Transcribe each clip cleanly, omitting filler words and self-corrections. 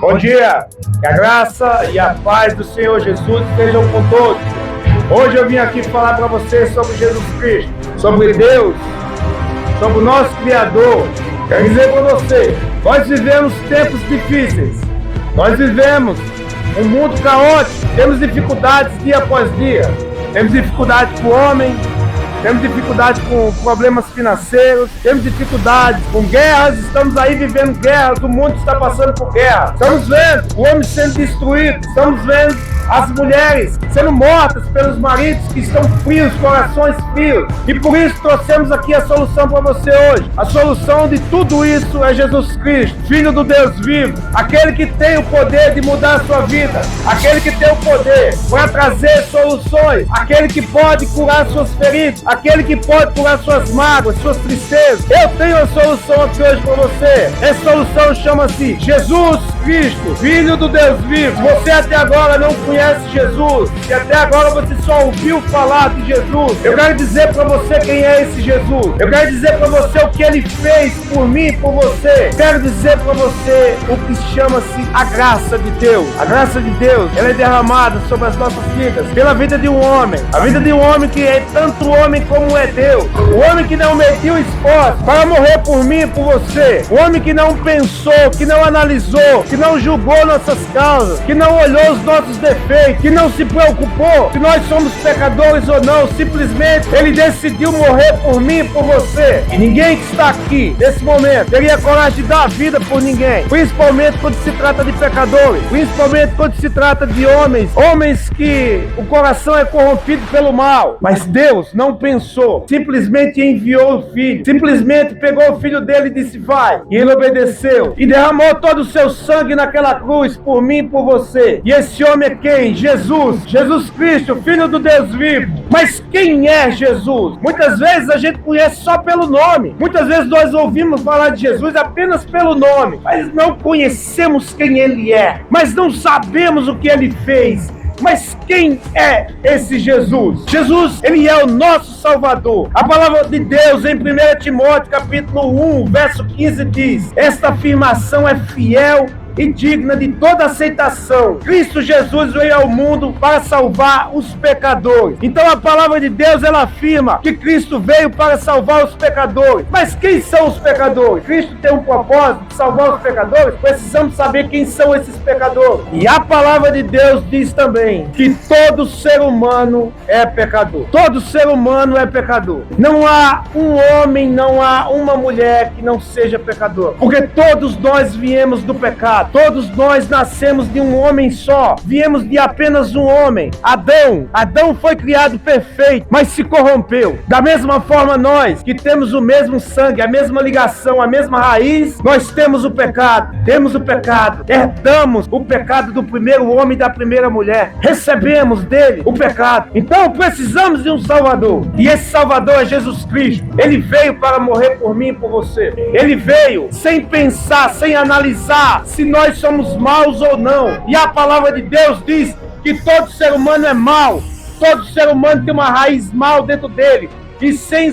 Bom dia, que a graça e a paz do Senhor Jesus estejam com todos. Hoje eu vim aqui falar para vocês sobre Jesus Cristo, sobre Deus, sobre o nosso Criador. Quero dizer para você, nós vivemos tempos difíceis, nós vivemos um mundo caótico, temos dificuldades dia após dia, temos dificuldades com o homem, temos dificuldades com problemas financeiros, temos dificuldades com guerras, estamos aí vivendo guerras, o mundo está passando por guerra. Estamos vendo o homem sendo destruído, estamos vendo as mulheres sendo mortas pelos maridos que estão frios, corações frios. E por isso trouxemos aqui a solução para você hoje. A solução de tudo isso é Jesus Cristo, Filho do Deus vivo, aquele que tem o poder de mudar a sua vida, aquele que tem o poder para trazer soluções, aquele que pode curar suas feridas, aquele que pode curar suas mágoas, suas tristezas. Eu tenho a solução aqui hoje para você. Essa solução chama-se Jesus Cristo, Filho do Deus vivo. Você até agora não conhece Jesus, e até agora você só ouviu falar de Jesus. Eu quero dizer para você quem é esse Jesus. Eu quero dizer para você o que ele fez por mim e por você. Quero dizer para você o que chama-se a graça de Deus. A graça de Deus, ela é derramada sobre as nossas vidas pela vida de um homem. A vida de um homem que é tanto homem como é Deus. O homem que não mediu esforço para morrer por mim e por você. O homem que não pensou, que não analisou, que não julgou nossas causas, que não olhou os nossos defeitos, que não se preocupou se nós somos pecadores ou não. Simplesmente ele decidiu morrer por mim e por você. E ninguém que está aqui nesse momento teria coragem de dar a vida por ninguém, principalmente quando se trata de pecadores, principalmente quando se trata de homens que o coração é corrompido pelo mal. Mas Deus não pensou, simplesmente enviou o filho, simplesmente pegou o filho dele e disse vai, e ele obedeceu e derramou todo o seu sangue naquela cruz por mim e por você. E esse homem é quem? Jesus Cristo, Filho do Deus vivo. Mas quem é Jesus? Muitas vezes a gente conhece só pelo nome, muitas vezes nós ouvimos falar de Jesus apenas pelo nome, mas não conhecemos quem ele é, mas não sabemos o que ele fez. Mas quem é esse Jesus? Jesus, ele é o nosso Salvador. A palavra de Deus em 1 Timóteo capítulo 1, verso 15 diz: esta afirmação é fiel e digna de toda aceitação. Cristo Jesus veio ao mundo para salvar os pecadores. Então a palavra de Deus, ela afirma que Cristo veio para salvar os pecadores. Mas quem são os pecadores? Cristo tem um propósito de salvar os pecadores. Precisamos saber quem são esses pecadores. E a palavra de Deus diz também que todo ser humano é pecador. Todo ser humano é pecador. Não há um homem, não há uma mulher que não seja pecador. Porque todos nós viemos do pecado. Todos nós nascemos de um homem só, viemos de apenas um homem, Adão. Adão foi criado perfeito, mas se corrompeu. Da mesma forma nós, que temos o mesmo sangue, a mesma ligação, a mesma raiz, nós temos o pecado, herdamos o pecado do primeiro homem e da primeira mulher, recebemos dele o pecado. Então precisamos de um Salvador, e esse Salvador é Jesus Cristo. Ele veio para morrer por mim e por você. Ele veio sem pensar, sem analisar se nós somos maus ou não. E a palavra de Deus diz que todo ser humano é mau. Todo ser humano tem uma raiz mal dentro dele. E sem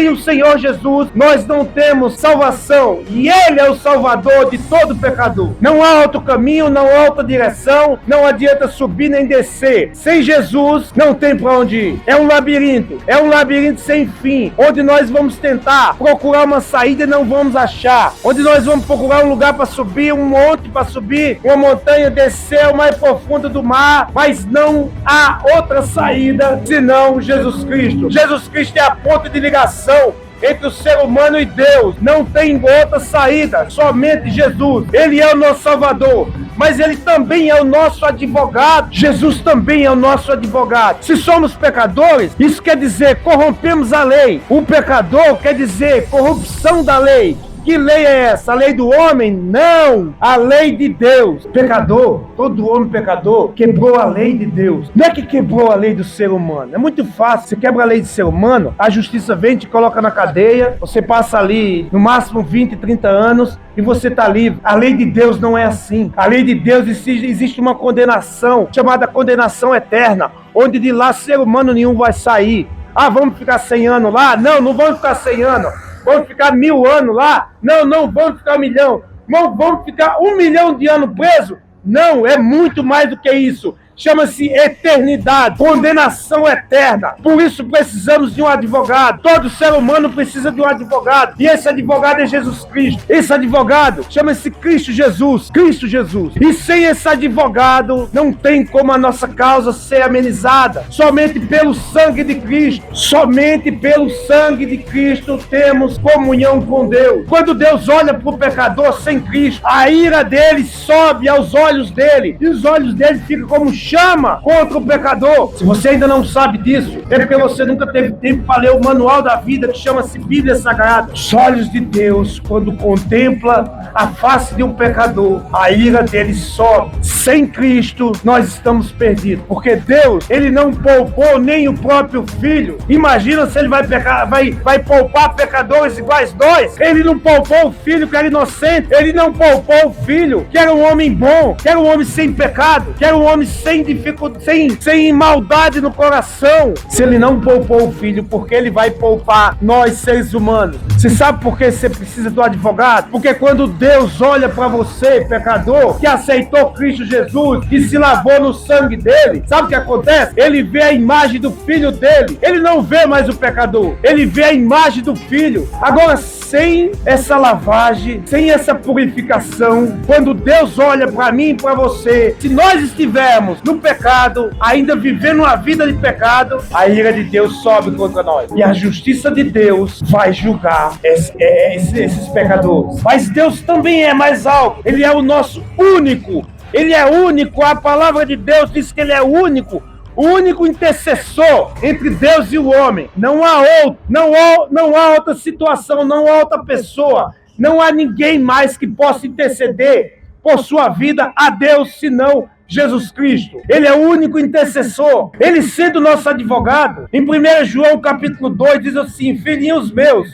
o Senhor Jesus, nós não temos salvação. E Ele é o Salvador de todo pecador. Não há outro caminho, não há outra direção. Não adianta subir nem descer. Sem Jesus, não tem para onde ir. É um labirinto sem fim, onde nós vamos tentar procurar uma saída e não vamos achar. Onde nós vamos procurar um lugar para subir, um monte para subir, uma montanha, descer o mais profundo do mar. Mas não há outra saída senão Jesus Cristo. Jesus Cristo é a ponto de ligação entre o ser humano e Deus. Não tem outra saída, somente Jesus. Ele é o nosso Salvador, mas ele também é o nosso advogado. Jesus também é o nosso advogado. Se somos pecadores, isso quer dizer corrompemos a lei. O pecador quer dizer corrupção da lei. Que lei é essa? A lei do homem? Não! A lei de Deus. Pecador, todo homem pecador, quebrou a lei de Deus. Não é que quebrou a lei do ser humano. É muito fácil. Você quebra a lei do ser humano, a justiça vem, te coloca na cadeia, você passa ali no máximo 20, 30 anos e você está livre. A lei de Deus não é assim. A lei de Deus existe uma condenação, chamada condenação eterna, onde de lá ser humano nenhum vai sair. Ah, vamos ficar 100 anos lá? Não, não vamos ficar 100 anos. Vamos ficar 1000 anos lá? Não, não vamos ficar 1 milhão. Vamos ficar 1 milhão de anos presos? Não, é muito mais do que isso. Chama-se eternidade, condenação eterna. Por isso precisamos de um advogado. Todo ser humano precisa de um advogado. E esse advogado é Jesus Cristo. Esse advogado chama-se Cristo Jesus. Cristo Jesus. E sem esse advogado, não tem como a nossa causa ser amenizada. Somente pelo sangue de Cristo. Somente pelo sangue de Cristo temos comunhão com Deus. Quando Deus olha para o pecador sem Cristo, a ira dele sobe aos olhos dele. E os olhos dele ficam como chama contra o pecador. Se você ainda não sabe disso, é porque você nunca teve tempo para ler o manual da vida, que chama-se Bíblia Sagrada. Os olhos de Deus, quando contempla a face de um pecador, a ira dele sobe. Sem Cristo, nós estamos perdidos, porque Deus, ele não poupou nem o próprio Filho. Imagina se ele vai poupar pecadores iguais nós. Ele não poupou o Filho que era inocente, ele não poupou o Filho que era um homem bom, que era um homem sem pecado, que era um homem sem dificuldade, sem maldade no coração. Se ele não poupou o Filho, porque ele vai poupar nós seres humanos? Você sabe por que você precisa do advogado? Porque quando Deus olha para você, pecador, que aceitou Cristo Jesus, que se lavou no sangue dele, sabe o que acontece? Ele vê a imagem do Filho dele. Ele não vê mais o pecador, ele vê a imagem do Filho. Agora, sem essa lavagem, sem essa purificação, quando Deus olha para mim e para você, se nós estivermos no pecado, ainda vivendo uma vida de pecado, a ira de Deus sobe contra nós. E a justiça de Deus vai julgar esses pecadores. Mas Deus também é mais alto. Ele é o nosso único. Ele é único. A palavra de Deus diz que ele é único. O único intercessor entre Deus e o homem. Não há outro, não há outra situação, não há outra pessoa, não há ninguém mais que possa interceder por sua vida a Deus, senão Jesus Cristo. Ele é o único intercessor. Ele sendo nosso advogado. Em 1 João capítulo 2 diz assim: filhinhos meus,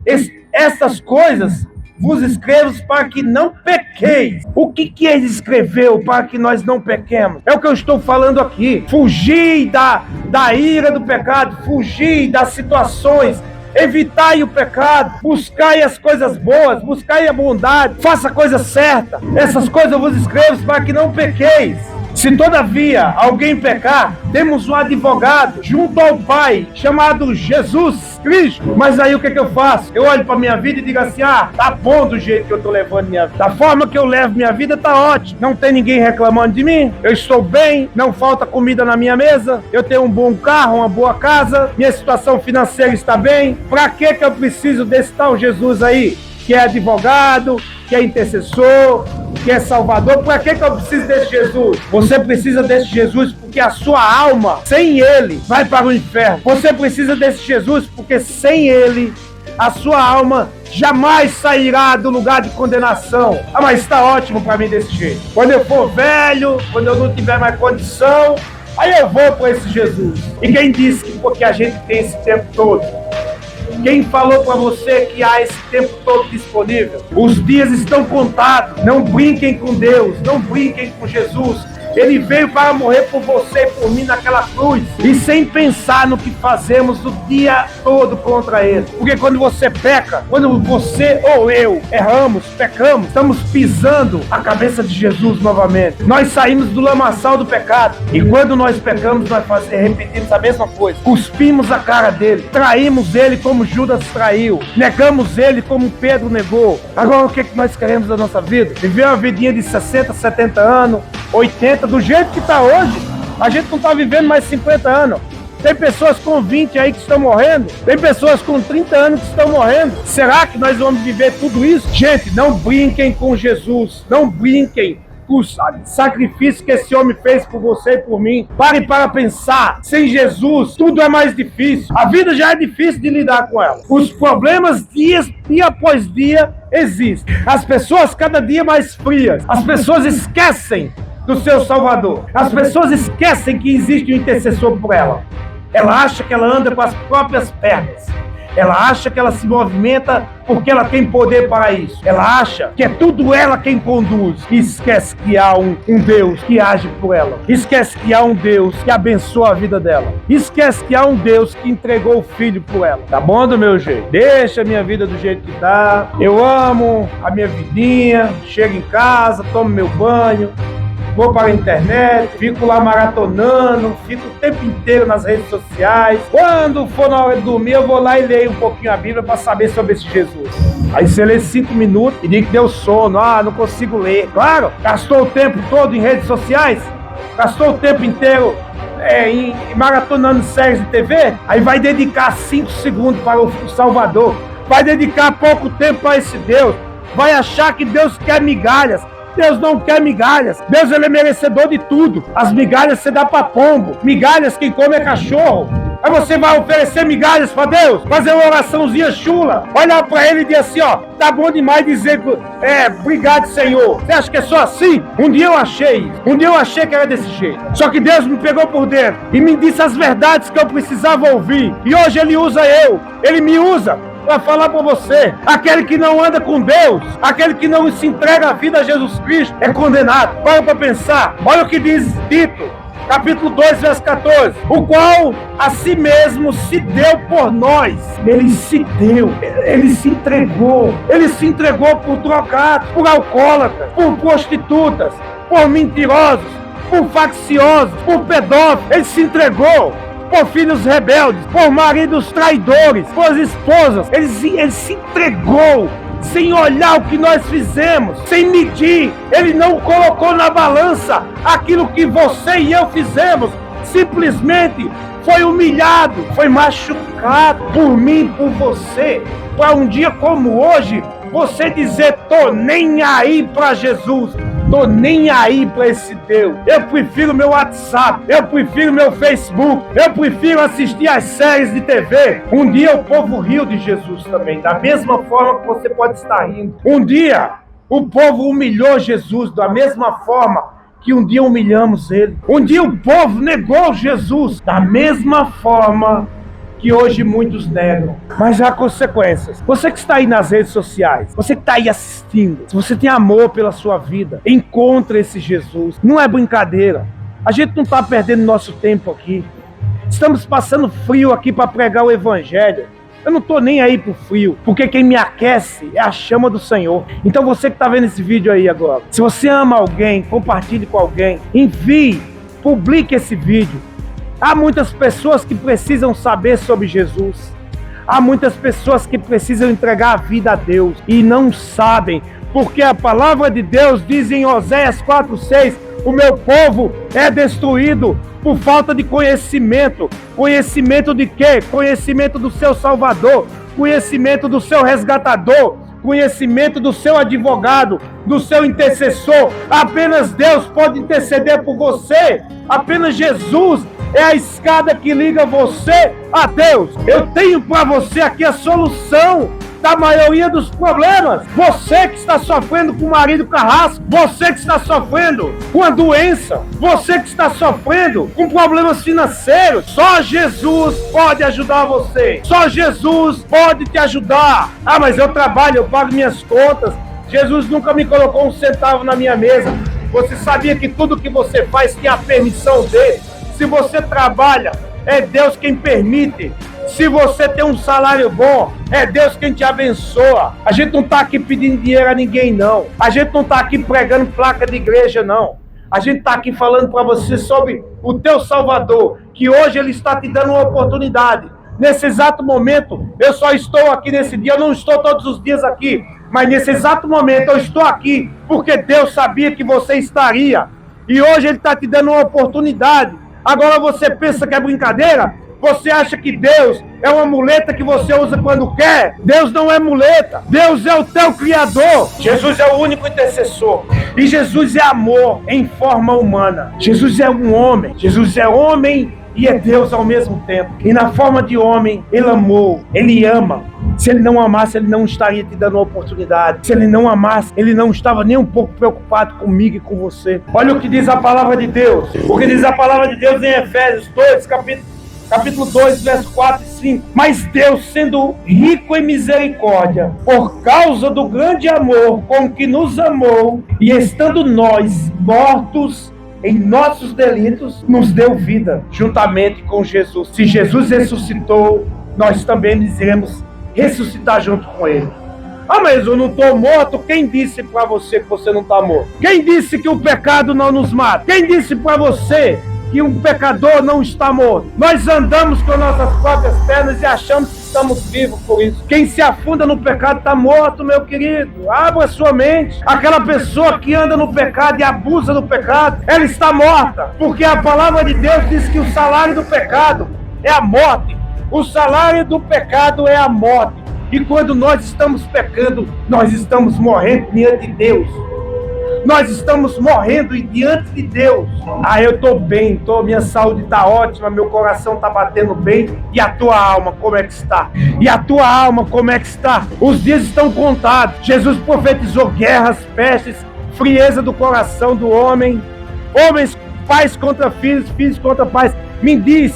estas coisas vos escrevo para que não pequeis. O que ele escreveu para que nós não pequemos? É o que eu estou falando aqui. Fugir da ira do pecado, fugir das situações, evitai o pecado, buscai as coisas boas, buscai a bondade, faça a coisa certa. Essas coisas eu vos escrevo para que não pequeis. Se todavia alguém pecar, temos um advogado junto ao Pai, chamado Jesus Cristo. Mas aí o que eu faço? Eu olho para minha vida e digo assim: tá bom do jeito que eu estou levando minha vida. Da forma que eu levo minha vida, tá ótimo. Não tem ninguém reclamando de mim. Eu estou bem, não falta comida na minha mesa. Eu tenho um bom carro, uma boa casa. Minha situação financeira está bem. Para que eu preciso desse tal Jesus aí? Que é advogado, que é intercessor, que é salvador. Para que eu preciso desse Jesus? Você precisa desse Jesus porque a sua alma, sem ele, vai para o inferno. Você precisa desse Jesus porque sem ele, a sua alma jamais sairá do lugar de condenação. Mas está ótimo para mim desse jeito. Quando eu for velho, quando eu não tiver mais condição, aí eu vou para esse Jesus. E quem disse que porque a gente tem esse tempo todo? Quem falou para você que há esse tempo todo disponível? Os dias estão contados. Não brinquem com Deus, não brinquem com Jesus. Ele veio para morrer por você e por mim naquela cruz. E sem pensar no que fazemos o dia todo contra ele. Porque quando você peca, quando você ou eu erramos, pecamos, estamos pisando a cabeça de Jesus novamente. Nós saímos do lamaçal do pecado. E quando nós pecamos, nós repetimos a mesma coisa. Cuspimos a cara dele. Traímos ele como Judas traiu. Negamos ele como Pedro negou. Agora o que nós queremos da nossa vida? Viver uma vidinha de 60, 70 anos, 80, do jeito que está hoje. A gente não está vivendo mais 50 anos. Tem pessoas com 20 aí que estão morrendo. Tem pessoas com 30 anos que estão morrendo. Será que nós vamos viver tudo isso? Gente, não brinquem com Jesus. Não brinquem com o sacrifício que esse homem fez por você e por mim. Pare para pensar. Sem Jesus, tudo é mais difícil. A vida já é difícil de lidar com ela. Os problemas dia após dia existem. As pessoas cada dia mais frias. As pessoas esquecem do seu Salvador. As pessoas esquecem que existe um intercessor por ela. Ela acha que ela anda com as próprias pernas. Ela acha que ela se movimenta porque ela tem poder para isso. Ela acha que é tudo ela quem conduz. E esquece que há um Deus que age por ela. Esquece que há um Deus que abençoa a vida dela. Esquece que há um Deus que entregou o filho por ela. Tá bom do meu jeito? Deixa a minha vida do jeito que tá. Eu amo a minha vidinha. Chego em casa, tomo meu banho, vou para a internet, fico lá maratonando, fico o tempo inteiro nas redes sociais. Quando for na hora de dormir, eu vou lá e leio um pouquinho a Bíblia para saber sobre esse Jesus. Aí você lê 5 minutos e diz que deu sono. Não consigo ler. Claro, gastou o tempo todo em redes sociais, gastou o tempo inteiro em maratonando séries de TV, aí vai dedicar 5 segundos para o Salvador, vai dedicar pouco tempo para esse Deus, vai achar que Deus quer migalhas. Deus não quer migalhas. Deus, ele é merecedor de tudo. As migalhas você dá para pombo. Migalhas quem come é cachorro. Aí você vai oferecer migalhas para Deus, fazer uma oraçãozinha chula, olhar para ele e dizer assim, tá bom demais dizer, obrigado, Senhor. Você acha que é só assim? Um dia eu achei isso. Um dia eu achei que era desse jeito. Só que Deus me pegou por dentro e me disse as verdades que eu precisava ouvir. E hoje ele usa eu. Ele me usa para falar para você, aquele que não anda com Deus, aquele que não se entrega a vida a Jesus Cristo, é condenado. Para pensar, olha o que diz Tito, capítulo 2, verso 14, o qual a si mesmo se deu por nós. Ele se deu, ele se entregou por drogados, por alcoólatras, por prostitutas, por mentirosos, por facciosos, por pedófilos. Ele se entregou por filhos rebeldes, por maridos traidores, por esposas. Ele se entregou sem olhar o que nós fizemos, sem medir. Ele não colocou na balança aquilo que você e eu fizemos. Simplesmente foi humilhado, foi machucado por mim, por você, para um dia como hoje você dizer, tô nem aí para Jesus, tô nem aí para esse Deus. Eu prefiro meu WhatsApp, eu prefiro meu Facebook, eu prefiro assistir as séries de TV. Um dia o povo riu de Jesus também, da mesma forma que você pode estar rindo. Um dia o povo humilhou Jesus da mesma forma que um dia humilhamos ele. Um dia o povo negou Jesus da mesma forma que hoje muitos negam. Mas há consequências. Você que está aí nas redes sociais, você que está aí assistindo, se você tem amor pela sua vida, encontre esse Jesus. Não é brincadeira. A gente não está perdendo nosso tempo aqui. Estamos passando frio aqui para pregar o Evangelho. Eu não estou nem aí pro frio, porque quem me aquece é a chama do Senhor. Então você que está vendo esse vídeo aí agora, se você ama alguém, compartilhe com alguém, envie, publique esse vídeo. Há muitas pessoas que precisam saber sobre Jesus. Há muitas pessoas que precisam entregar a vida a Deus e não sabem, porque a palavra de Deus diz em Oséias 4:6, o meu povo é destruído por falta de conhecimento. Conhecimento de quê? Conhecimento do seu Salvador, conhecimento do seu resgatador, conhecimento do seu advogado, do seu intercessor. Apenas Deus pode interceder por você. Apenas Jesus é a escada que liga você a Deus. Eu tenho para você aqui a solução da maioria dos problemas. Você que está sofrendo com o marido carrasco, você que está sofrendo com a doença, você que está sofrendo com problemas financeiros, só Jesus pode ajudar você. Só Jesus pode te ajudar. Mas eu trabalho, eu pago minhas contas. Jesus nunca me colocou um centavo na minha mesa. Você sabia que tudo que você faz tem a permissão dele? Se você trabalha, é Deus quem permite. Se você tem um salário bom, é Deus quem te abençoa. A gente não está aqui pedindo dinheiro a ninguém, não. A gente não está aqui pregando placa de igreja, não. A gente está aqui falando para você sobre o teu Salvador, que hoje ele está te dando uma oportunidade. Nesse exato momento, eu só estou aqui nesse dia, eu não estou todos os dias aqui, mas nesse exato momento eu estou aqui porque Deus sabia que você estaria. E hoje ele está te dando uma oportunidade. Agora você pensa que é brincadeira? Você acha que Deus é uma muleta que você usa quando quer? Deus não é muleta. Deus é o teu Criador. Jesus é o único intercessor. E Jesus é amor em forma humana. Jesus é um homem. Jesus é homem e é Deus ao mesmo tempo. E na forma de homem, ele amou. Ele ama. Se ele não amasse, ele não estaria te dando uma oportunidade. Se ele não amasse, ele não estava nem um pouco preocupado comigo e com você. Olha o que diz a palavra de Deus. O que diz a palavra de Deus em Efésios 2, capítulo capítulo 2, verso 4 e 5. Mas Deus, sendo rico em misericórdia, por causa do grande amor com que nos amou, e estando nós mortos em nossos delitos, nos deu vida juntamente com Jesus. Se Jesus ressuscitou, nós também iremos ressuscitar junto com Ele. Ah, mas eu não estou morto. Quem disse para você que você não está morto? Quem disse que o pecado não nos mata? Quem disse para você que um pecador não está morto? Nós andamos com nossas próprias pernas e achamos que estamos vivos por isso. Quem se afunda no pecado está morto, meu querido. Abra sua mente. Aquela pessoa que anda no pecado e abusa do pecado, ela está morta. Porque a palavra de Deus diz que o salário do pecado é a morte. O salário do pecado é a morte. E quando nós estamos pecando, nós estamos morrendo diante de Deus. Nós estamos morrendo diante de Deus. Ah, eu estou bem, minha saúde está ótima, meu coração está batendo bem. E a tua alma, como é que está? E a tua alma, como é que está? Os dias estão contados. Jesus profetizou guerras, pestes, frieza do coração do homem. Homens, pais contra filhos, filhos contra pais. Me diz,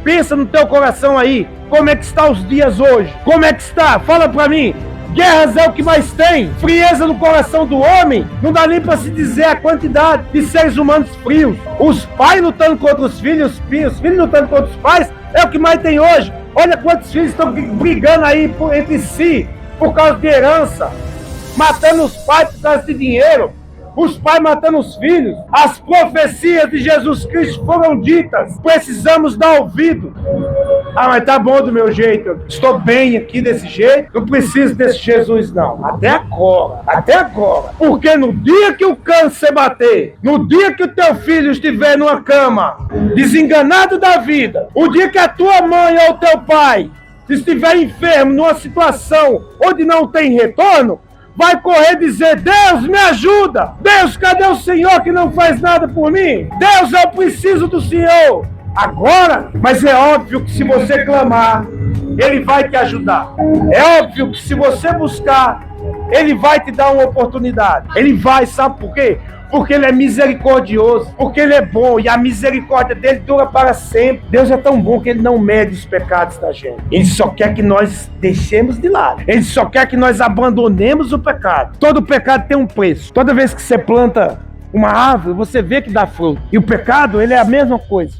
pensa no teu coração aí. Como é que está os dias hoje? Como é que está? Fala pra mim. Guerras é o que mais tem. Frieza no coração do homem. Não dá nem para se dizer a quantidade de seres humanos frios. Os pais lutando contra os filhos lutando contra os pais. É o que mais tem hoje. Olha quantos filhos estão brigando aí entre si por causa de herança. Matando os pais por causa de dinheiro. Os pais matando os filhos. As profecias de Jesus Cristo foram ditas. Precisamos dar ouvido. Ah, mas tá bom do meu jeito. Estou bem aqui desse jeito. Não preciso desse Jesus, não. Até agora. Até agora. Porque no dia que o câncer bater, no dia que o teu filho estiver numa cama, desenganado da vida, o dia que a tua mãe ou o teu pai estiver enfermo numa situação onde não tem retorno, vai correr dizer: Deus, me ajuda! Deus, cadê o Senhor que não faz nada por mim? Deus, eu preciso do Senhor! Agora, mas é óbvio que se você clamar, Ele vai te ajudar. É óbvio que se você buscar, Ele vai te dar uma oportunidade. Ele vai, sabe por quê? Porque Ele é misericordioso, porque Ele é bom e a misericórdia dEle dura para sempre. Deus é tão bom que Ele não mede os pecados da gente. Ele só quer que nós deixemos de lado. Ele só quer que nós abandonemos o pecado. Todo pecado tem um preço. Toda vez que você planta uma árvore, você vê que dá fruto. E o pecado, ele é a mesma coisa.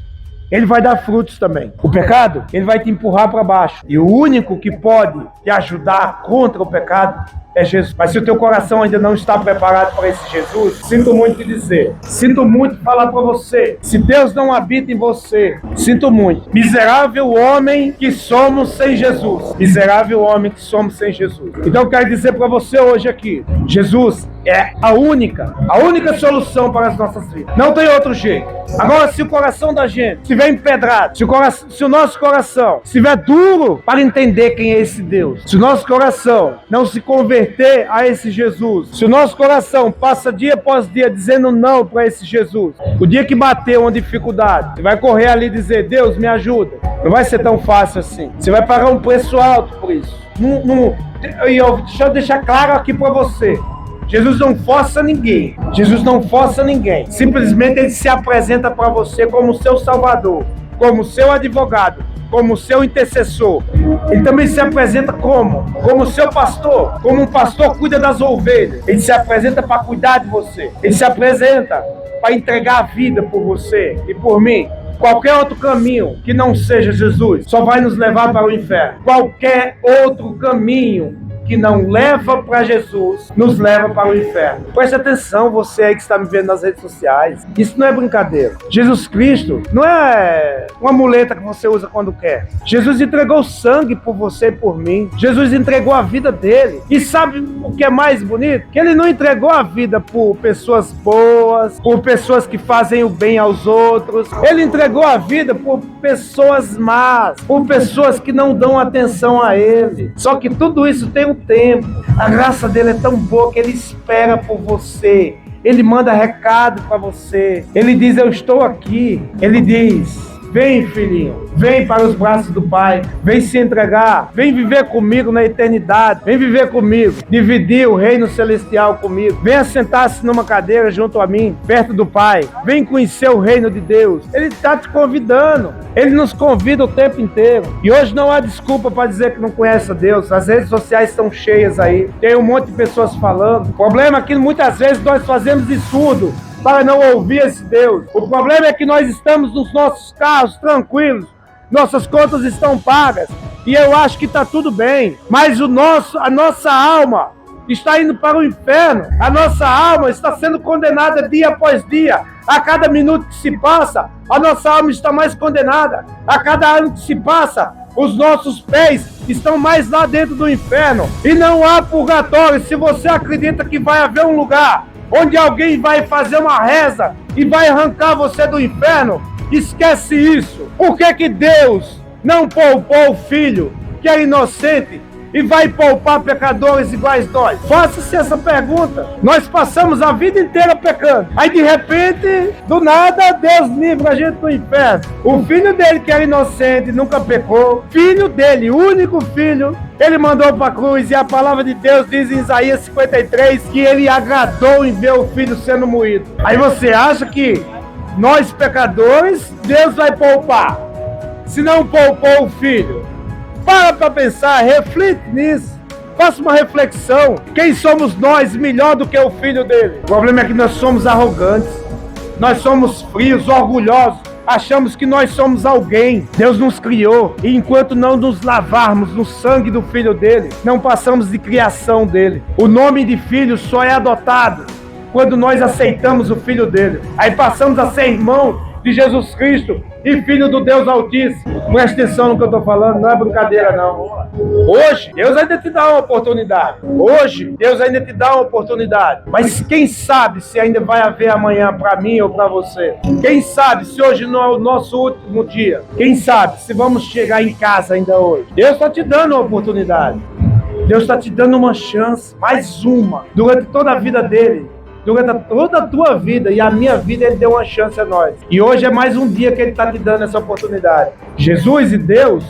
Ele vai dar frutos também. O pecado, ele vai te empurrar para baixo. E o único que pode te ajudar contra o pecado é Jesus. Mas se o teu coração ainda não está preparado para esse Jesus, sinto muito te dizer, sinto muito falar para você, se Deus não habita em você, sinto muito. Miserável homem que somos sem Jesus. Miserável homem que somos sem Jesus. Então eu quero dizer para você hoje aqui, Jesus é a única solução para as nossas vidas. Não tem outro jeito. Agora, se o coração da gente estiver empedrado, se o nosso coração estiver duro para entender quem é esse Deus, se o nosso coração não se converter a esse Jesus, se o nosso coração passa dia após dia dizendo não para esse Jesus, o dia que bater uma dificuldade, você vai correr ali e dizer: Deus, me ajuda. Não vai ser tão fácil assim. Você vai pagar um preço alto por isso. Deixa eu deixar claro aqui para você. Jesus não força ninguém. Jesus não força ninguém. Simplesmente Ele se apresenta para você como seu Salvador, como seu advogado, como seu intercessor. Ele também se apresenta como seu pastor, como um pastor cuida das ovelhas. Ele se apresenta para cuidar de você. Ele se apresenta para entregar a vida por você e por mim. Qualquer outro caminho que não seja Jesus só vai nos levar para o inferno. Qualquer outro caminho que não leva para Jesus, nos leva para o inferno. Preste atenção, você aí que está me vendo nas redes sociais. Isso não é brincadeira. Jesus Cristo não é uma muleta que você usa quando quer. Jesus entregou sangue por você e por mim. Jesus entregou a vida dele. E sabe o que é mais bonito? Que ele não entregou a vida por pessoas boas, por pessoas que fazem o bem aos outros. Ele entregou a vida por pessoas más, por pessoas que não dão atenção a ele. Só que tudo isso tem um tempo. A graça dele é tão boa que ele espera por você. Ele manda recado para você. Ele diz: eu estou aqui. Ele diz: Vem, filhinho, vem para os braços do Pai, vem se entregar, vem viver comigo na eternidade, vem viver comigo, dividir o reino celestial comigo, venha sentar-se numa cadeira junto a mim, perto do Pai, vem conhecer o reino de Deus. Ele está te convidando, Ele nos convida o tempo inteiro, e hoje não há desculpa para dizer que não conhece a Deus. As redes sociais estão cheias aí, tem um monte de pessoas falando. O problema é que muitas vezes nós fazemos de surdo para não ouvir esse Deus. O problema é que nós estamos nos nossos carros tranquilos, nossas contas estão pagas, e eu acho que está tudo bem, mas a nossa alma está indo para o inferno, a nossa alma está sendo condenada dia após dia. A cada minuto que se passa, a nossa alma está mais condenada. A cada ano que se passa, os nossos pés estão mais lá dentro do inferno. E não há purgatório. Se você acredita que vai haver um lugar onde alguém vai fazer uma reza e vai arrancar você do inferno, esquece isso. Por que Deus não poupou o Filho, que é inocente, e vai poupar pecadores iguais nós? Faça-se essa pergunta. Nós passamos a vida inteira pecando. Aí de repente, do nada, Deus livra a gente do inferno. O filho dele, que era inocente, nunca pecou, filho dele, único filho, ele mandou para a cruz, e a palavra de Deus diz em Isaías 53 que ele agradou em ver o filho sendo moído. Aí você acha que nós pecadores, Deus vai poupar? Se não poupou o filho, para pensar, reflete nisso, faça uma reflexão. Quem somos nós melhor do que o filho dele? O problema é que nós somos arrogantes, nós somos frios, orgulhosos, achamos que nós somos alguém. Deus nos criou, e enquanto não nos lavarmos no sangue do filho dele, não passamos de criação dele. O nome de filho só é adotado quando nós aceitamos o filho dele. Aí passamos a ser irmão de Jesus Cristo e filho do Deus Altíssimo. Presta atenção no que eu estou falando, não é brincadeira não. Hoje, Deus ainda te dá uma oportunidade. Hoje, Deus ainda te dá uma oportunidade. Mas quem sabe se ainda vai haver amanhã para mim ou para você? Quem sabe se hoje não é o nosso último dia? Quem sabe se vamos chegar em casa ainda hoje? Deus está te dando uma oportunidade. Deus está te dando uma chance, mais uma, durante toda a vida dele. Durante toda a tua vida e a minha vida, Ele deu uma chance a nós. E hoje é mais um dia que Ele está te dando essa oportunidade. Jesus e Deus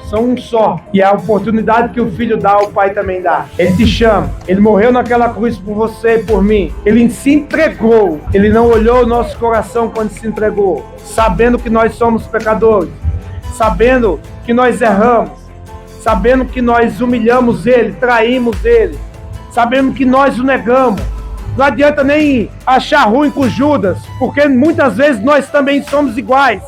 são um só. E a oportunidade que o Filho dá, o Pai também dá. Ele te chama. Ele morreu naquela cruz por você e por mim. Ele se entregou. Ele não olhou o nosso coração quando se entregou. Sabendo que nós somos pecadores. Sabendo que nós erramos. Sabendo que nós humilhamos Ele, traímos Ele. Sabendo que nós o negamos. Não adianta nem achar ruim com Judas, porque muitas vezes nós também somos iguais.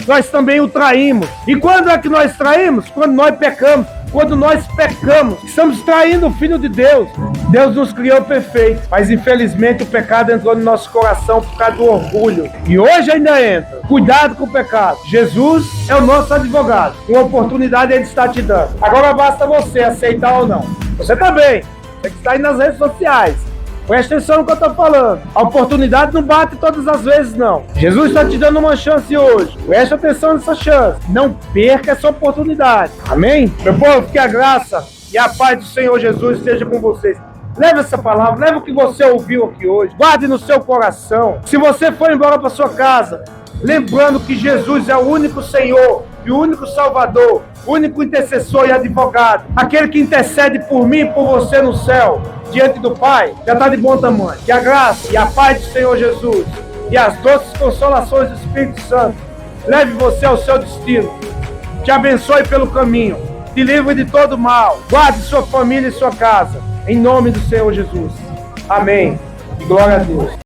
Nós também o traímos. E quando é que nós traímos? Quando nós pecamos. Quando nós pecamos, estamos traindo o Filho de Deus. Deus nos criou perfeito, mas infelizmente o pecado entrou no nosso coração por causa do orgulho. E hoje ainda entra. Cuidado com o pecado. Jesus é o nosso advogado. Uma oportunidade Ele está te dando. Agora basta você aceitar ou não. Você também. Você que está aí nas redes sociais. Presta atenção no que eu estou falando. A oportunidade não bate todas as vezes, não. Jesus está te dando uma chance hoje. Presta atenção nessa chance. Não perca essa oportunidade. Amém? Meu povo, que a graça e a paz do Senhor Jesus esteja com vocês. Leve essa palavra, leve o que você ouviu aqui hoje. Guarde no seu coração. Se você for embora para sua casa, lembrando que Jesus é o único Senhor e o único Salvador, o único intercessor e advogado, aquele que intercede por mim e por você no céu, diante do Pai, já está de bom tamanho. Que a graça e a paz do Senhor Jesus e as doces consolações do Espírito Santo leve você ao seu destino, te abençoe pelo caminho, te livre de todo mal, guarde sua família e sua casa, em nome do Senhor Jesus. Amém. E glória a Deus.